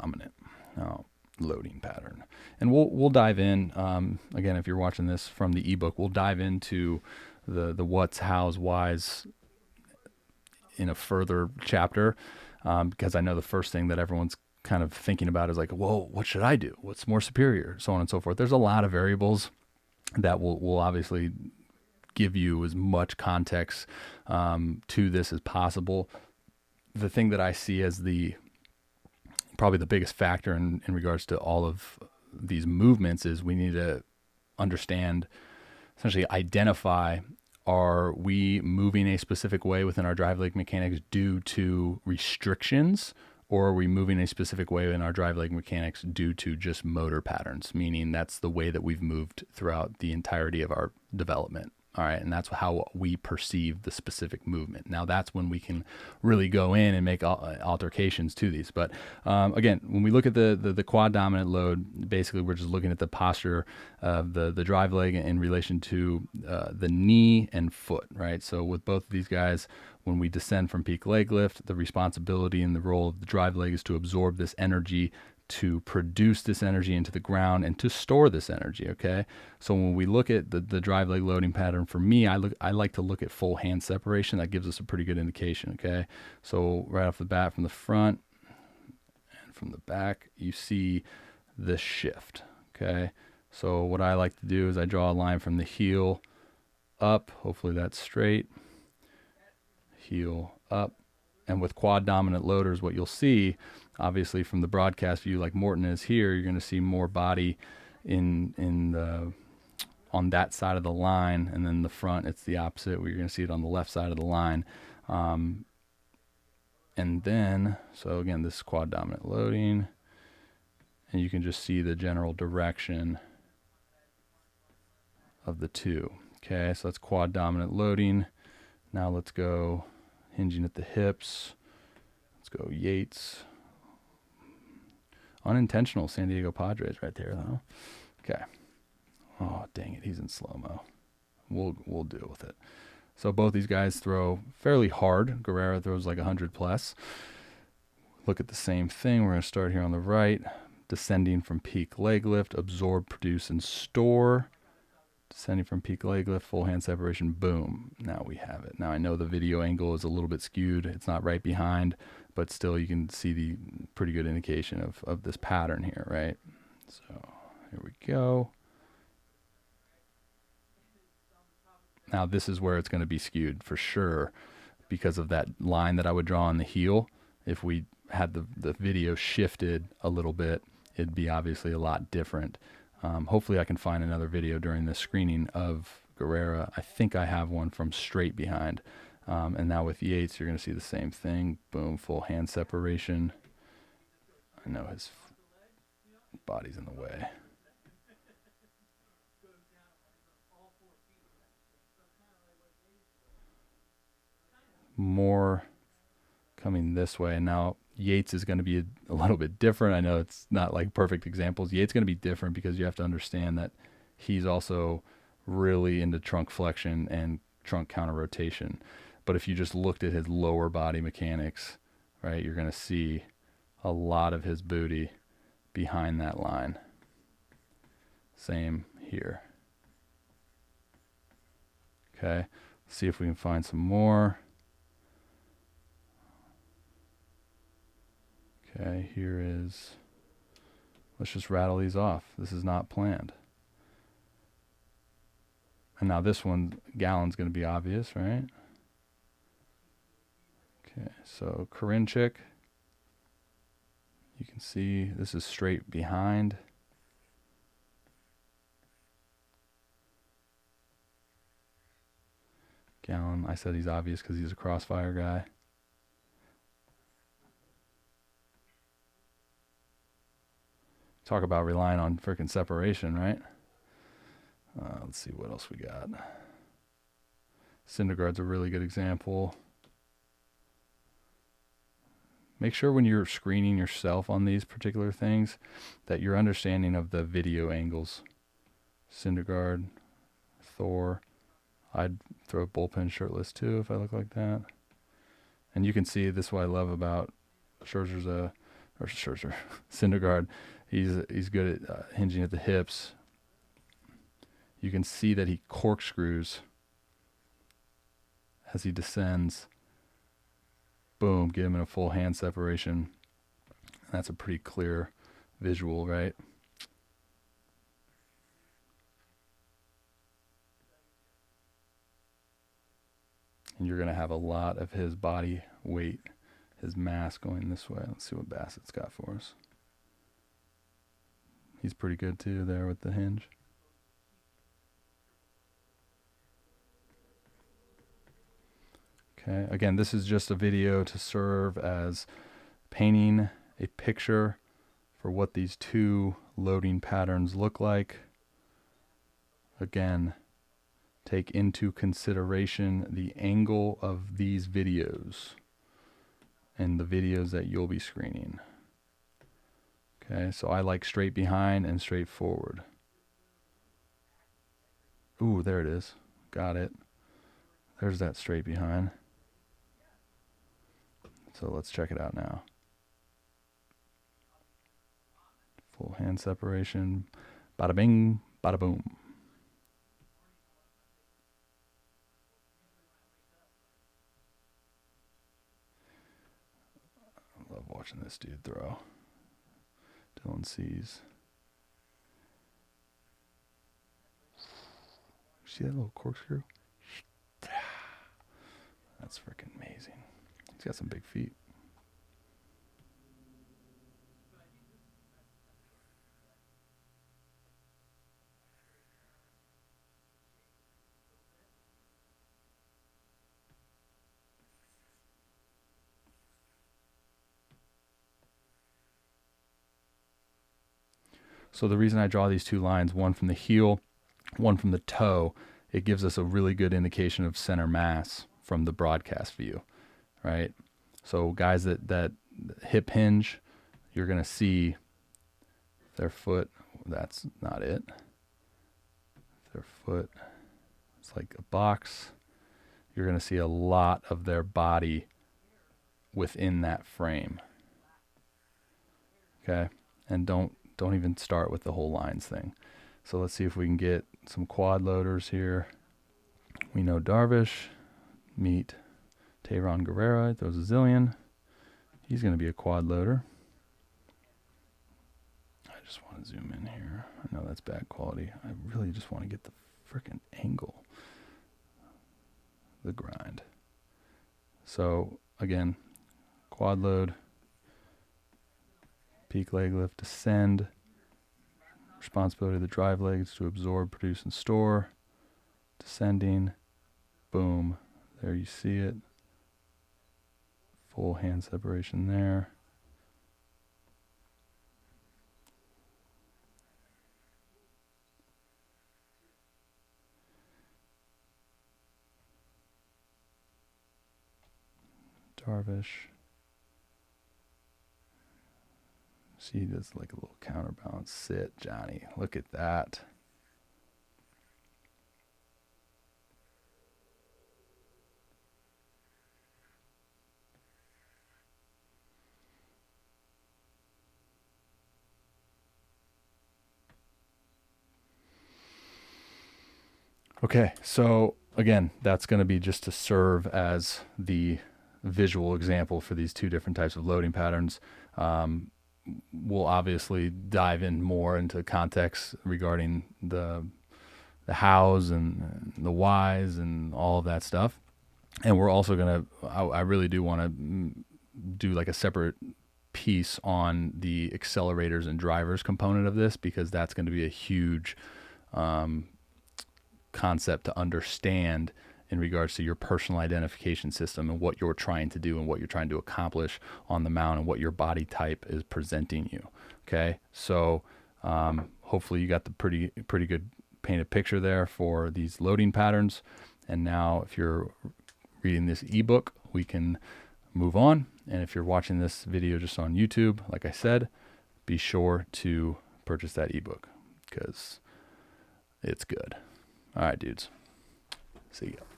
dominant loading pattern. And we'll dive in, again, if you're watching this from the ebook, we'll dive into the what's, how's, why's in a further chapter, because I know the first thing that everyone's kind of thinking about is like, well, what should I do? What's more superior? So on and so forth. There's a lot of variables that will obviously give you as much context to this as possible. The thing that I see as probably the biggest factor in regards to all of these movements is we need to understand, essentially identify, are we moving a specific way within our drive leg mechanics due to restrictions, or are we moving a specific way in our drive leg mechanics due to just motor patterns, meaning that's the way that we've moved throughout the entirety of our development. All right, and that's how we perceive the specific movement. Now that's when we can really go in and make alterations to these. But again, when we look at the quad dominant load, basically we're just looking at the posture of the drive leg in relation to the knee and foot, right? So with both of these guys, when we descend from peak leg lift, the responsibility and the role of the drive leg is to absorb this energy, to produce this energy into the ground, and to store this energy. Okay, so when we look at the drive leg loading pattern, for me, I like to look at full hand separation. That gives us a pretty good indication. Okay, so right off the bat, from the front and from the back, you see this shift. Okay, so what I like to do is I draw a line from the heel up, hopefully that's straight, heel up. And with quad dominant loaders, what you'll see, obviously from the broadcast view, like Morton is here, you're going to see more body on that side of the line, and then the front, it's the opposite, where you're going to see it on the left side of the line. And then, so again, this is quad dominant loading, and you can just see the general direction of the two. Okay, so that's quad dominant loading. Now let's go hinging at the hips. Let's go Yates. Unintentional San Diego Padres right there, though. Okay. Oh, dang it. He's in slow-mo. We'll deal with it. So both these guys throw fairly hard. Guerrero throws like 100 plus. Look at the same thing. We're going to start here on the right. Descending from peak leg lift. Absorb, produce, and store. Descending from peak leg lift, full hand separation, boom. Now we have it. Now I know the video angle is a little bit skewed. It's not right behind, but still you can see the pretty good indication of this pattern here, right? So here we go. Now this is where it's going to be skewed for sure because of that line that I would draw on the heel. If we had the video shifted a little bit, it'd be obviously a lot different. Hopefully I can find another video during this screening of Guerrero. I think I have one from straight behind. And now with Yates, you're going to see the same thing. Boom, full hand separation. I know his body's in the way. More coming this way. And now Yates is going to be a little bit different. I know it's not like perfect examples. Yates is going to be different because you have to understand that he's also really into trunk flexion and trunk counter rotation. But if you just looked at his lower body mechanics, right, you're going to see a lot of his booty behind that line. Same here. Okay, let's see if we can find some more. Okay, here is, let's just rattle these off. This is not planned. And now this one, Gallon's going to be obvious, right? Okay, so Korinchik, you can see this is straight behind. Gallon, I said he's obvious because he's a crossfire guy. Talk about relying on freaking separation, right? Let's see what else we got. Syndergaard's a really good example. Make sure when you're screening yourself on these particular things that you're understanding of the video angles. Syndergaard, Thor. I'd throw bullpen shirtless too if I look like that. And you can see this is what I love about Scherzer's a or Syndergaard. He's good at hinging at the hips. You can see that he corkscrews as he descends. Boom, get him in a full hand separation. That's a pretty clear visual, right? And you're going to have a lot of his body weight, his mass going this way. Let's see what Bassett's got for us. He's pretty good too there with the hinge. Okay, again, this is just a video to serve as painting a picture for what these two loading patterns look like. Again, take into consideration the angle of these videos and the videos that you'll be screening. Okay, so I like straight behind and straight forward. Ooh, there it is. Got it. There's that straight behind. So let's check it out now. Full hand separation. Bada bing, bada boom. I love watching this dude throw. Dylan sees. See that little corkscrew? That's freaking amazing. He's got some big feet. So the reason I draw these two lines, one from the heel, one from the toe, it gives us a really good indication of center mass from the broadcast view, right? So guys that hip hinge, you're going to see their foot. That's not it. Their foot, it's like a box. You're going to see a lot of their body within that frame. Okay, and don't even start with the whole lines thing. So let's see if we can get some quad loaders here. We know Darvish, meet Tayron Guerrero, throws a zillion. He's going to be a quad loader. I just want to zoom in here. I know that's bad quality. I really just want to get the freaking angle. The grind. So again, quad load, peak leg lift, descend. Responsibility of the drive legs to absorb, produce, and store. Descending. Boom. There you see it. Full hand separation there. Darvish. See, there's like a little counterbalance. Sit, Johnny. Look at that. Okay, so again, that's going to be just to serve as the visual example for these two different types of loading patterns. We'll obviously dive in more into context regarding the hows and the whys and all of that stuff. And we're also going to, I really do want to do like a separate piece on the accelerators and drivers component of this, because that's going to be a huge concept to understand in regards to your personal identification system and what you're trying to do and what you're trying to accomplish on the mound and what your body type is presenting you. Okay, so hopefully you got the pretty good painted picture there for these loading patterns. And now if you're reading this ebook, we can move on. And if you're watching this video just on YouTube, like I said, be sure to purchase that ebook because it's good. All right, dudes. See ya.